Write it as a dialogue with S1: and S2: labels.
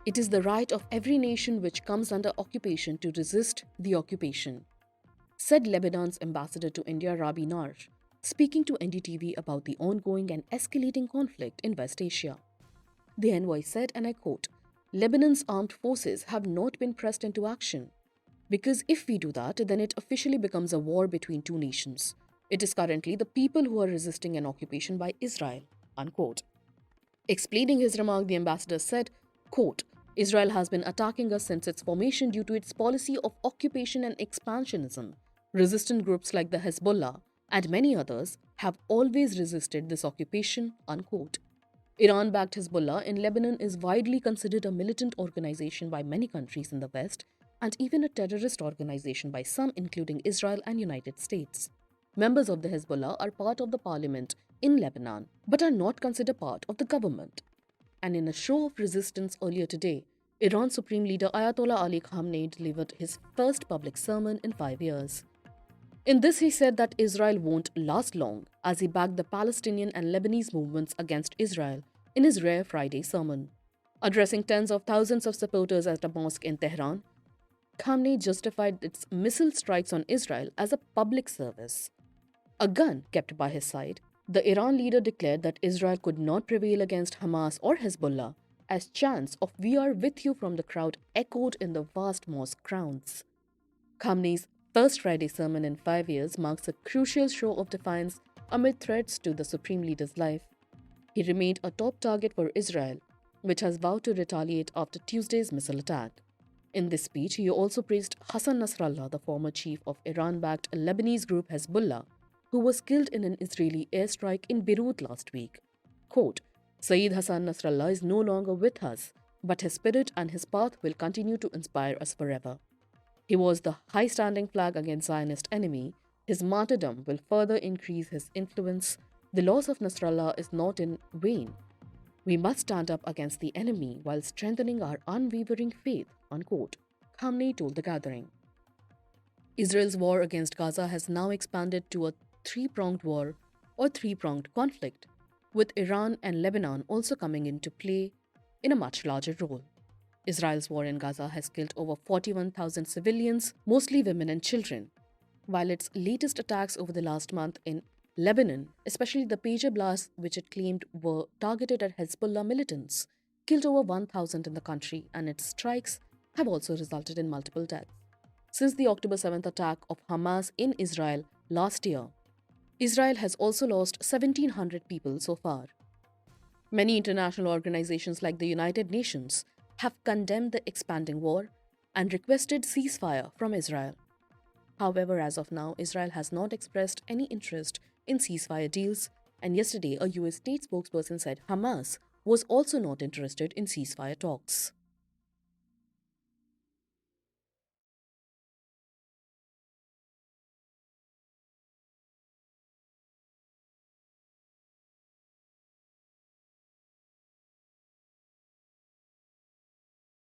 S1: It is the right of every nation which comes under occupation to resist the occupation, said Lebanon's ambassador to India, Rabi Narj, speaking to NDTV about the ongoing and escalating conflict in West Asia. The envoy said, and I quote, "Lebanon's armed forces have not been pressed into action. Because if we do that, then it officially becomes a war between two nations. It is currently the people who are resisting an occupation by Israel." Unquote. Explaining his remark, the ambassador said, quote, "Israel has been attacking us since its formation due to its policy of occupation and expansionism. Resistant groups like the Hezbollah and many others have always resisted this occupation." Unquote. Iran-backed Hezbollah in Lebanon is widely considered a militant organization by many countries in the West and even a terrorist organization by some, including Israel and United States. Members of the Hezbollah are part of the parliament in Lebanon, but are not considered part of the government. And in a show of resistance earlier today, Iran's Supreme Leader Ayatollah Ali Khamenei delivered his first public sermon in 5 years. In this, he said that Israel won't last long, as he backed the Palestinian and Lebanese movements against Israel in his rare Friday sermon. Addressing tens of thousands of supporters at a mosque in Tehran, Khamenei justified its missile strikes on Israel as a public service. A gun kept by his side, the Iran leader declared that Israel could not prevail against Hamas or Hezbollah, as chants of "We are with you" from the crowd echoed in the vast mosque grounds. Khamenei's first Friday sermon in 5 years marks a crucial show of defiance amid threats to the Supreme Leader's life. He remained a top target for Israel, which has vowed to retaliate after Tuesday's missile attack. In this speech, he also praised Hassan Nasrallah, the former chief of Iran-backed Lebanese group Hezbollah, who was killed in an Israeli airstrike in Beirut last week. Quote, "Sayyid Hassan Nasrallah is no longer with us, but his spirit and his path will continue to inspire us forever. He was the high-standing flag against Zionist enemy. His martyrdom will further increase his influence. The loss of Nasrallah is not in vain. We must stand up against the enemy while strengthening our unwavering faith." Unquote, Khamenei told the gathering. Israel's war against Gaza has now expanded to a three-pronged war or three-pronged conflict, with Iran and Lebanon also coming into play in a much larger role. Israel's war in Gaza has killed over 41,000 civilians, mostly women and children, while its latest attacks over the last month in Lebanon, especially the pager blasts which it claimed were targeted at Hezbollah militants, killed over 1,000 in the country, and its strikes have also resulted in multiple deaths. Since the October 7th attack of Hamas in Israel last year, Israel has also lost 1,700 people so far. Many international organizations like the United Nations have condemned the expanding war and requested ceasefire from Israel. However, as of now, Israel has not expressed any interest in ceasefire deals, and yesterday a US state spokesperson said Hamas was also not interested in ceasefire talks.